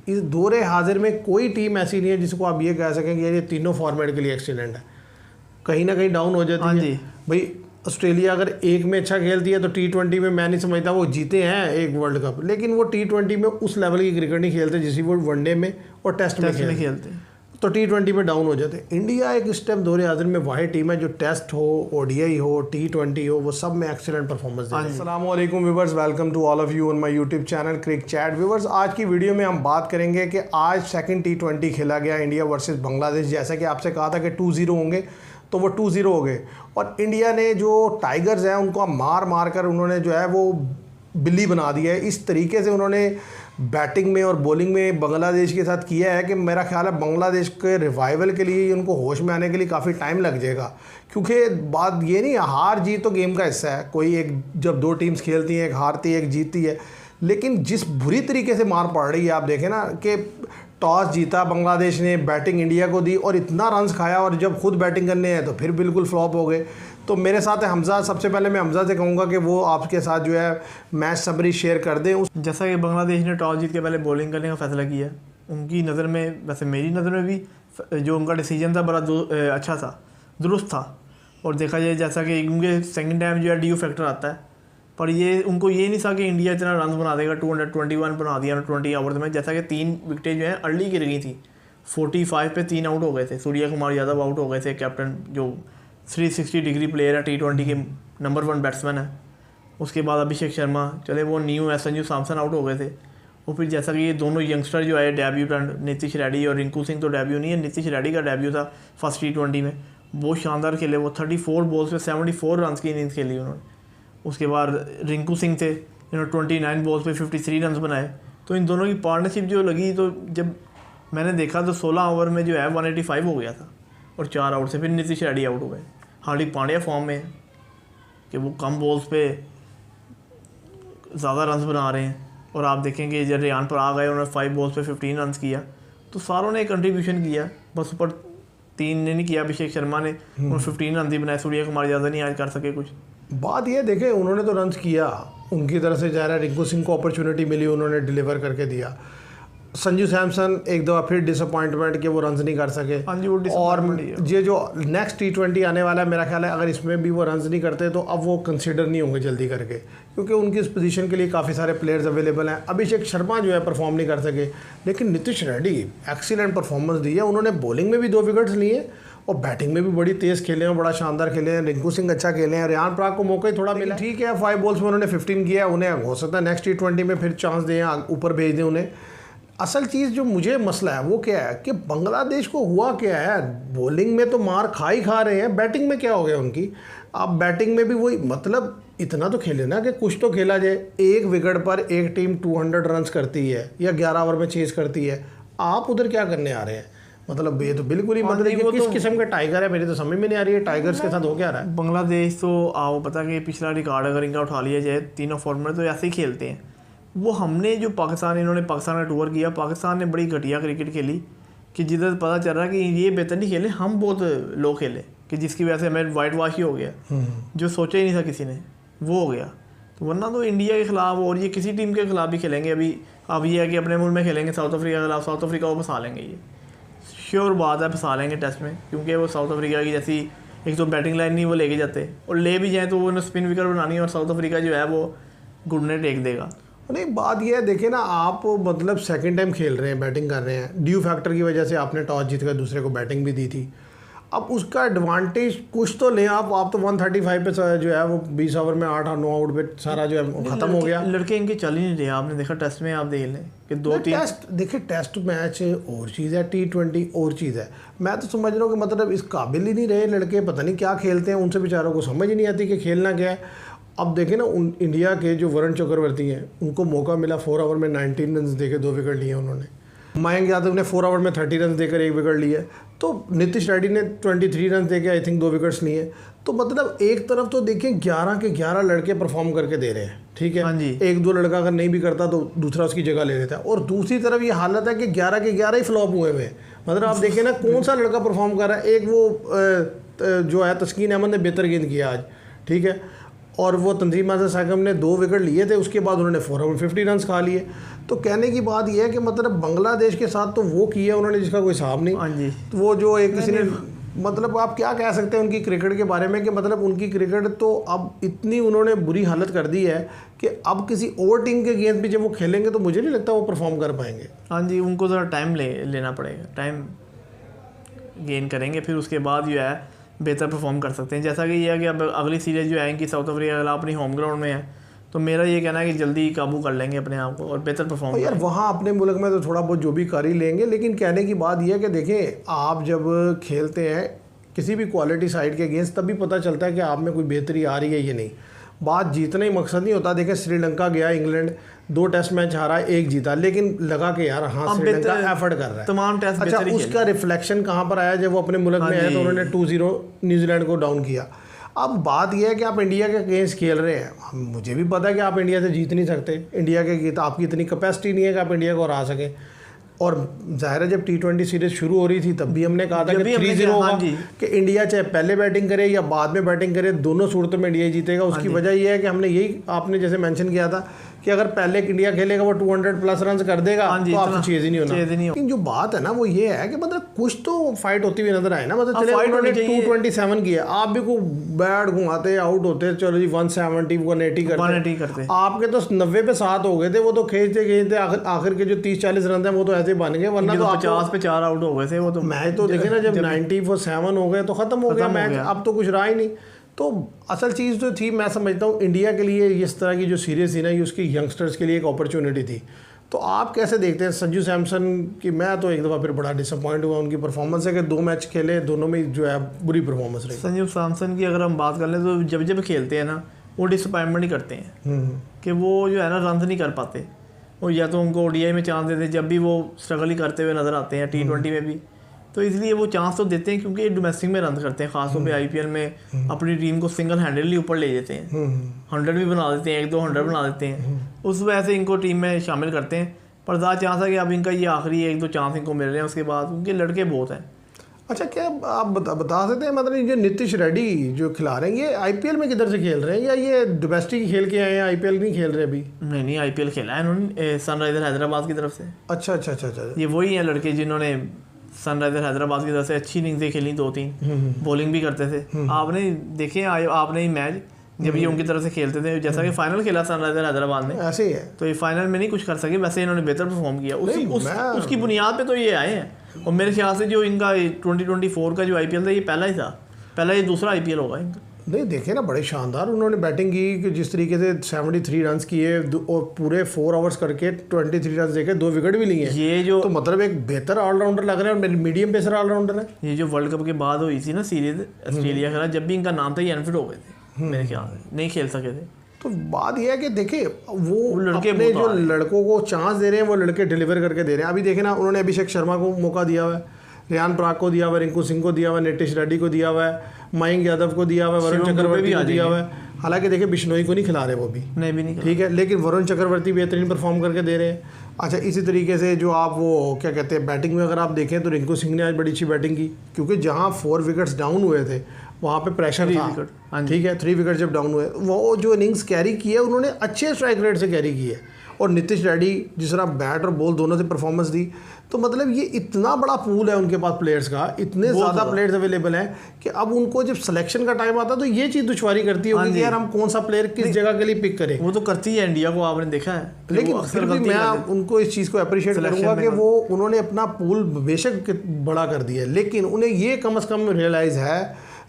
इस दौरे हाजिर में कोई टीम ऐसी नहीं है जिसको आप ये कह सकें कि यार ये तीनों फॉर्मेट के लिए एक्सीलेंट है, कहीं ना कहीं डाउन हो जाती है। भाई ऑस्ट्रेलिया अगर एक में अच्छा खेलती है तो T20 में मैं नहीं समझता वो जीते हैं एक वर्ल्ड कप, लेकिन वो T20 में उस लेवल की क्रिकेट नहीं खेलते जिसे वो वनडे में और टेस्ट में खेलते हैं, तो T20 में डाउन हो जाते हैं। इंडिया एक स्टेप दौरे हाजिर में वाहिद टीम है जो टेस्ट हो, ODI हो, T20 हो, वो सब में एक्सीलेंट परफॉर्मेंस दे रही है। अस्सलाम वालेकुम viewers, welcome to all of you on my YouTube channel Crick Chat. Viewers, आज की वीडियो में हम बात करेंगे कि आज सेकंड T20 खेला गया इंडिया वर्सेस बांग्लादेश। जैसा कि आपसे कहा था कि 2-0 होंगे तो वो 2-0 हो गए, और इंडिया ने जो टाइगर्स हैं उनको मार कर उन्होंने जो है वो बिल्ली बना दिया है। इस तरीके से उन्होंने बैटिंग में और बॉलिंग में बांग्लादेश के साथ किया है कि मेरा ख्याल है बांग्लादेश के रिवाइवल के लिए, उनको होश में आने के लिए काफ़ी टाइम लग जाएगा। क्योंकि बात ये नहीं है, हार जीत तो गेम का हिस्सा है, कोई एक जब दो टीम्स खेलती हैं, एक हारती है एक जीतती है, लेकिन जिस बुरी तरीके से मार पड़ रही है आप देखें ना कि टॉस जीता बांग्लादेश ने, बैटिंग इंडिया को दी और इतना रन्स खाया, और जब खुद बैटिंग करने हैं तो फिर बिल्कुल फ्लॉप हो गए। तो मेरे साथ है हमजा। सबसे पहले मैं हमजा से कहूँगा कि वो आपके साथ जो है मैच समरी शेयर कर दें। जैसा कि बांग्लादेश ने टॉस जीत के पहले बॉलिंग करने का फैसला किया, उनकी नज़र में, वैसे मेरी नज़र में भी जो उनका डिसीजन था बड़ा अच्छा था, दुरुस्त था। और देखा जाए जैसा कि उनके सेकंड टाइम जो है ड्यू फैक्टर आता है, पर ये उनको ये नहीं था कि इंडिया इतना रन बना देगा। 221 बना दिया 20 ओवर्स में। जैसा कि 3 विकेटें जो हैं अर्ली गिर गई थी, 45 पे 3 आउट हो गए थे। सूर्या कुमार यादव आउट हो गए थे, कैप्टन जो 360 डिग्री प्लेयर है, T20 के नंबर 1 बैट्समैन है। उसके बाद अभिषेक शर्मा चले, वो न्यू संजू सैमसन आउट हो गए थे। और फिर जैसा कि ये दोनों यंगस्टर जो आए डेब्यूटेंट, नीतीश रेड्डी और रिंकू सिंह, तो डेब्यू नहीं है, नीतीश रेड्डी का डेब्यू था फर्स्ट T20 में। वो शानदार खेले, वो 34 बॉल्स पे 74 रन की इनिंग्स खेली उन्होंने। उसके बाद रिंकू सिंह थे, इन्होंने 29 बॉल्स पे 53 रन बनाए। तो इन दोनों की पार्टनरशिप जो लगी, तो जब मैंने देखा तो 16 ओवर में जो है 185 हो गया था, और 4 आउट से फिर नीतीश रेड्डी आउट हो गए। हार्दिक पांड्या फॉर्म में है कि वो कम बॉल्स पे ज़्यादा रन बना रहे हैं। और आप देखेंगे जब रेयान पर आ गए, उन्होंने 5 बॉल्स पे 15 रन किया। तो सारों ने कंट्रीब्यूशन किया, बस ऊपर 3 ने नहीं किया। अभिषेक शर्मा ने 15 रन ही बनाए, सूर्या कुमार यादव नहीं आज कर सके कुछ। बात ये देखें, उन्होंने तो रन्स किया, उनकी तरफ से जा रहा है, रिंकू सिंह को अपॉर्चुनिटी मिली, उन्होंने डिलीवर करके दिया। संजू सैमसन एक दफ़ा फिर डिसअपॉइंटमेंट के वो रन्स नहीं कर सके। और ये जो नेक्स्ट T20 आने वाला है, मेरा ख्याल है अगर इसमें भी वो रन्स नहीं करते तो अब वो कंसीडर नहीं होंगे जल्दी करके, क्योंकि उनकी इस पोजीशन के लिए काफ़ी सारे प्लेयर्स अवेलेबल हैं। अभिषेक शर्मा जो है परफॉर्म नहीं कर सके, लेकिन नीतीश रेड्डी एक्सीलेंट परफॉर्मेंस दी है। उन्होंने बॉलिंग में भी 2 विकेट्स लिए और बैटिंग में भी बड़ी तेज़ खेले हैं, बड़ा शानदार खेले हैं। रिंकू सिंह अच्छा खेले हैं, रेयान पराग को मौका ही थोड़ा मिला, ठीक है। 5 बॉल्स में उन्होंने 15 किया, उन्हें हो सकता है नेक्स्ट T20 में फिर चांस दें, ऊपर भेज दें उन्हें। असल चीज़ जो मुझे मसला है वो क्या है कि बांग्लादेश को हुआ क्या है, बॉलिंग में तो मार खा रहे हैं, बैटिंग में क्या हो गया उनकी। अब बैटिंग में भी वही, मतलब इतना तो खेले ना कि कुछ तो खेला जाए। एक विकेट पर एक टीम 200 रन करती है या 11 ओवर में चेज करती है, आप उधर क्या करने आ रहे हैं? मतलब ये तो बिल्कुल ही, मतलब कि किस किस्म का टाइगर है, मेरी तो समझ में नहीं आ रही है टाइगर्स के साथ हो क्या रहा है। बांग्लादेश तो आओ पता कि पिछला रिकॉर्ड अगर इनका उठा लिया जाए, तीनों फॉर्मेट तो ऐसे ही खेलते हैं। वो हमने जो पाकिस्तान, इन्होंने पाकिस्तान का टूर किया, पाकिस्तान ने बड़ी घटिया क्रिकेट खेली कि जिधर पता चल रहा है कि ये बेहतर नहीं खेले, हम बहुत लो खेले, कि जिसकी वजह से हमें वाइट वॉश ही हो गया। जो सोचा ही नहीं था किसी ने, वो हो गया। तो वरना तो इंडिया के खिलाफ और ये किसी टीम के खिलाफ भी खेलेंगे। अभी अब ये है कि अपने मुल्क में खेलेंगे साउथ अफ्रीका के खिलाफ, साउथ अफ्रीका को फंसा लेंगे, ये श्योर बात है, फंसा लेंगे टेस्ट में। क्योंकि वो साउथ अफ्रीका की जैसी एक तो बैटिंग लाइन नहीं वो लेके जाते, और ले भी जाएँ तो वो स्पिन विकेट बनानी है, और साउथ अफ्रीका जो है वो घुटने टेक देगा। नहीं, बात यह है, देखिए ना, आप मतलब सेकंड टाइम खेल रहे हैं, बैटिंग कर रहे हैं, ड्यू फैक्टर की वजह से आपने टॉस जीत कर दूसरे को बैटिंग भी दी थी। अब उसका एडवांटेज कुछ तो लें आप तो 135 पे जो है वो 20 ओवर में 8-9 आउट पे सारा जो है ख़त्म हो गया। लड़के इनके चल ही नहीं रहे, आपने देखा टेस्ट में, आप देख लें कि 2-3 टेस्ट, देखिए टेस्ट मैच और चीज़ है, T20 और चीज़ है। मैं तो समझ रहा हूँ कि मतलब इस काबिल ही नहीं रहे लड़के, पता नहीं क्या खेलते हैं, उनसे बेचारों को समझ ही नहीं आती कि खेलना क्या है। अब देखें ना, इंडिया के जो वरुण चक्रवर्ती हैं, उनको मौका मिला, 4 ओवर में 19 रन देकर 2 विकेट लिए उन्होंने। मयंक यादव ने 4 ओवर में 30 रन देकर 1 विकेट लिए। तो नीतीश रेड्डी ने 23 रन देकर आई थिंक 2 विकेट्स लिए। तो मतलब एक तरफ तो देखिए 11 के 11 लड़के परफॉर्म करके दे रहे हैं, ठीक है। हाँ जी। 1-2 लड़का अगर नहीं भी करता तो दूसरा उसकी जगह ले लेता है। और दूसरी तरफ ये हालत है कि 11 के 11 ही फ्लॉप हुए हुए। मतलब आप देखिए ना, कौन सा लड़का परफॉर्म कर रहा है। एक वो जो है तस्कीन अहमद ने बेहतर गेंद किया आज, ठीक है। और वो तंजीम आज़म साकिब ने 2 विकेट लिए थे, उसके बाद उन्होंने 450 रन खा लिए। तो कहने की बात यह है कि मतलब बांग्लादेश के साथ तो वो किया उन्होंने जिसका कोई हिसाब नहीं। हाँ जी, तो वो जो एक किसी ने मतलब आप क्या कह सकते हैं उनकी क्रिकेट के बारे में कि मतलब उनकी क्रिकेट तो अब इतनी उन्होंने बुरी हालत कर दी है कि अब किसी और टीम के गेंद पे जब वो खेलेंगे तो मुझे नहीं लगता वो परफॉर्म कर पाएंगे। हाँ जी, उनको ज़रा टाइम लेना पड़ेगा, टाइम गेन करेंगे, फिर उसके बाद जो है बेहतर परफॉर्म कर सकते हैं। जैसा कि ये है कि अब अगली सीरीज़ जो आएंगी साउथ अफ्रीका अगर अपनी होम ग्राउंड में है तो मेरा ये कहना है कि जल्दी काबू कर लेंगे अपने आप को और बेहतर परफॉर्म यार वहाँ अपने मुल्क में तो थोड़ा बहुत जो भी कर ही लेंगे, लेकिन कहने की बात यह है कि देखें आप जब खेलते हैं किसी भी क्वालिटी साइड के अगेंस्ट तभी पता चलता है कि आप में कोई बेहतरी आ रही है या नहीं। बात जीतना ही मकसद नहीं होता। देखें श्रीलंका गया इंग्लैंड, 2 टेस्ट मैच हारा, 1 जीता, लेकिन लगा के यार हाँ श्रीलंका एफर्ट कर रहा है तमाम टेस्ट। अच्छा, उसका रिफ्लेक्शन कहाँ पर आया जब वो अपने मुल्क में आए तो उन्होंने 2-0 न्यूजीलैंड को डाउन किया। अब बात यह है कि आप इंडिया के अगेंस्ट खेल रहे हैं, मुझे भी पता है कि आप इंडिया से जीत नहीं सकते, इंडिया के तो आपकी इतनी कैपेसिटी नहीं है कि आप इंडिया को हरा सकें। और जाहिर है जब T20 सीरीज शुरू हो रही थी तब भी हमने कहा था कि 3-0 होगा, कि इंडिया चाहे पहले बैटिंग करे या बाद में बैटिंग करे दोनों सूरतों में इंडिया जीतेगा। उसकी वजह यह है कि हमने यही आपने जैसे मेंशन किया था कि अगर पहले इंडिया खेलेगा वो 200+ रन कर देगा तो आपसे चेज ही नहीं होना। लेकिन जो बात है ना वो ये है कि मतलब कुछ तो फाइट होती हुई नजर आए ना। मतलब चले उन्होंने 227 किया, आप भी को बैट घुमाते आउट होते, चलो जी 170 180 करते, आपके तो 90 पे 7 हो गए थे, वो तो खींचते आखिर के जो 30-40 रन थे वो तो ऐसे बन गए, वरना तो 50 पे 4 आउट हो गए थे वो तो मैच तो देखे ना जब 97 हो गए तो खत्म हो गया मैच, अब तो कुछ रहा ही नहीं। तो असल चीज़ जो थी मैं समझता हूँ इंडिया के लिए इस तरह की जो सीरीज़ थी ना ये उसकी यंगस्टर्स के लिए एक अपॉर्चुनिटी थी। तो आप कैसे देखते हैं संजू सैमसन की? मैं तो एक दफ़ा फिर बड़ा डिसअपॉइंट हुआ उनकी परफॉर्मेंस है कि 2 मैच खेले, दोनों में जो है बुरी परफॉर्मेंस रही। संजू सैमसन की अगर हम बात कर लें तो जब जब खेलते हैं ना वो डिसअपॉइंटमेंट ही करते हैं कि वो जो है ना रन नहीं कर पाते, और या तो उनको ODI में चांस देते हैं, जब भी वो स्ट्रगल ही करते हुए नज़र आते हैं T20 में भी, तो इसलिए वो चांस तो देते हैं क्योंकि डोमेस्टिक में रन करते हैं, खासतौर पे IPL में अपनी टीम को सिंगल हैंडली ऊपर ले जाते हैं, 100 भी बना देते हैं, 1-2 100 बना देते हैं, उस वजह से इनको टीम में शामिल करते हैं। पर ज़्यादा चांस है कि अब इनका ये आखिरी 1-2 चांस इनको मिल रहे हैं, उसके बाद उनके लड़के बहुत हैं। अच्छा, क्या आप बता सकते हैं मतलब ये नीतीश रेड्डी जो खिला रहे हैं ये IPL में किधर से खेल रहे हैं या ये डोमेस्टिक खेल के आए हैं, IPL नहीं खेल रहे अभी? नहीं IPL खेला है इन्होंने सनराइजर हैदराबाद की तरफ से। अच्छा, ये वही हैं लड़के जिन्होंने सनराइजर हैदराबाद की तरफ से अच्छी इनिंग्सें खेली, 2-3 बॉलिंग भी करते थे। आपने देखे आपने ही मैच जब ये उनकी तरफ से खेलते थे, जैसा कि फाइनल खेला सनराइजर हैदराबाद ने, ऐसे ही है। तो ये फाइनल में नहीं कुछ कर सके, वैसे इन्होंने बेहतर परफॉर्म किया, उसकी बुनियाद पे तो ये आए हैं। और मेरे ख्याल से जो इनका 2024 का जो IPL था ये पहला ही था, पहला ये दूसरा IPL होगा इनका। नहीं देखे ना बड़े शानदार उन्होंने बैटिंग की कि जिस तरीके से 73 रन किए और पूरे 4 ओवर्स करके 23 रन देके 2 विकेट भी लिए। ये जो तो मतलब एक बेहतर ऑलराउंडर लग रहे हैं और मीडियम पेसर ऑलराउंडर है। ये जो वर्ल्ड कप के बाद हुई थी ना सीरीज ऑस्ट्रेलिया का, जब भी इनका नाम था ये अनफिट हो गए थे, मेरे ख्याल से नहीं खेल सके थे। तो बात यह है कि देखे वो लड़के अपने जो लड़कों को चांस दे रहे हैं वो लड़के डिलीवर करके दे रहे हैं। अभी देखे ना उन्होंने अभिषेक शर्मा को मौका दिया हुआ है, रियान पराग को दिया हुआ है, रिंकू सिंह को दिया हुआ है, नीतीश रेड्डी को दिया हुआ है, मयंक यादव को दिया हुआ है, वरुण चक्रवर्ती को दिया हुआ है। हालांकि देखिए बिश्नोई को नहीं खिला रहे वो भी नहीं ठीक है, लेकिन वरुण चक्रवर्ती बेहतरीन परफॉर्म करके दे रहे हैं। अच्छा, इसी तरीके से जो आप वो क्या कहते हैं बैटिंग में अगर आप देखें तो रिंकू सिंह ने आज बड़ी अच्छी बैटिंग की, क्योंकि जहाँ 4 विकेट्स डाउन हुए थे वहाँ पे प्रेशर था, ठीक है। 3 विकेट जब डाउन हुए वो जो इनिंग्स कैरी की है उन्होंने अच्छे स्ट्राइक रेट से कैरी की है। और नीतीश रेड्डी जिस तरह बैट और बॉल दोनों से परफॉर्मेंस दी, तो मतलब ये इतना बड़ा पूल है उनके पास प्लेयर्स का, इतने ज़्यादा प्लेयर्स अवेलेबल हैं कि अब उनको जब सिलेक्शन का टाइम आता है तो ये चीज़ दुश्वारी करती है कि यार हम कौन सा प्लेयर किस जगह के लिए पिक करें। वो तो करती है इंडिया को, आपने देखा है, लेकिन फिर भी मैं उनको इस चीज़ को अप्रिशिएट करूँगा कि वो उन्होंने अपना पूल बेशक बड़ा कर दिया है, लेकिन उन्हें ये कम से कम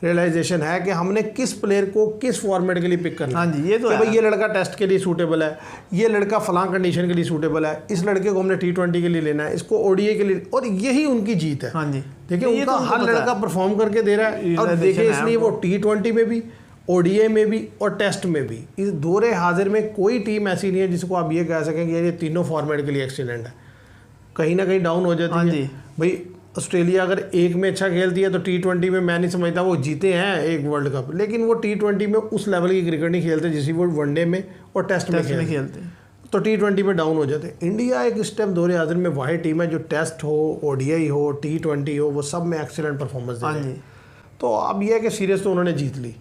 रियलाइजेशन है कि हमने किस प्लेयर को किस फॉर्मेट के लिए पिक करना है। हाँ जी, ये तो भाई ये लड़का टेस्ट के लिए सूटेबल है, ये लड़का फलां कंडीशन के लिए सूटेबल है, इस लड़के को हमने T20 के लिए लेना है, इसको ODI के लिए, और यही उनकी जीत है। हाँ जी, देखिए उनका हर लड़का परफॉर्म करके दे रहा है, और देखिए इसलिए वो T20 में भी, ODI में भी और टेस्ट में भी, इस दौरे हाजिर में कोई टीम ऐसी नहीं है जिसको आप ये कह सकें कि ये तीनों फॉर्मेट के लिए एक्सीलेंट है। कहीं ना कहीं डाउन हो जाती है। भाई ऑस्ट्रेलिया अगर एक में अच्छा खेलती है तो T20 में मैं नहीं समझता वो जीते हैं एक वर्ल्ड कप, लेकिन वो T20 में उस लेवल की क्रिकेट नहीं खेलते जिसे वो वनडे में और टेस्ट में खेलते, तो T20 में डाउन हो जाते। इंडिया एक इस टाइम दौरे हाजिर में वाहिद टीम है जो टेस्ट हो, ODI हो, T20 हो, वो सब में एक्सीलेंट परफॉर्मेंस दे रही है। तो अब यह है कि सीरीज तो उन्होंने जीत ली,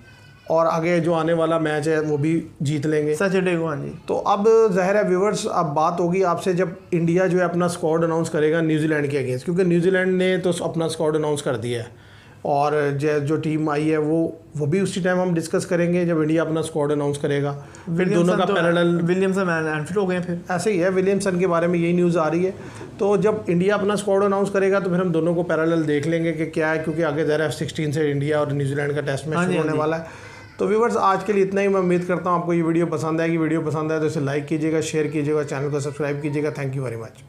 और आगे जो आने वाला मैच है वो भी जीत लेंगे सैटरडे को। हाँ जी। तो अब ज़ाहिर है व्यूवर्स, अब बात होगी आपसे जब इंडिया जो है अपना स्क्वाड अनाउंस करेगा न्यूजीलैंड के अगेंस्ट, क्योंकि न्यूजीलैंड ने तो अपना स्क्वाड अनाउंस कर दिया है और जो टीम आई है वो भी उसी टाइम हम डिस्कस करेंगे जब इंडिया अपना स्क्वाड अनाउंस करेगा। फिर दोनों का पैरेलल विलियमसन अनफिट हो गए, फिर ऐसे ही है, विलियमसन के बारे में यही न्यूज़ आ रही है। तो जब इंडिया अपना स्क्वाड अनाउंस करेगा तो फिर हम दोनों को पैरेलल देख लेंगे कि क्या है, क्योंकि आगे ज़रा F16 से इंडिया और न्यूजीलैंड का टेस्ट मैच शुरू होने वाला है। तो व्यूवर्स आज के लिए इतना ही। मैं उम्मीद करता हूँ आपको ये वीडियो पसंद आएगी। वीडियो पसंद आए तो इसे लाइक कीजिएगा, शेयर कीजिएगा, चैनल को सब्सक्राइब कीजिएगा। Thank you very much.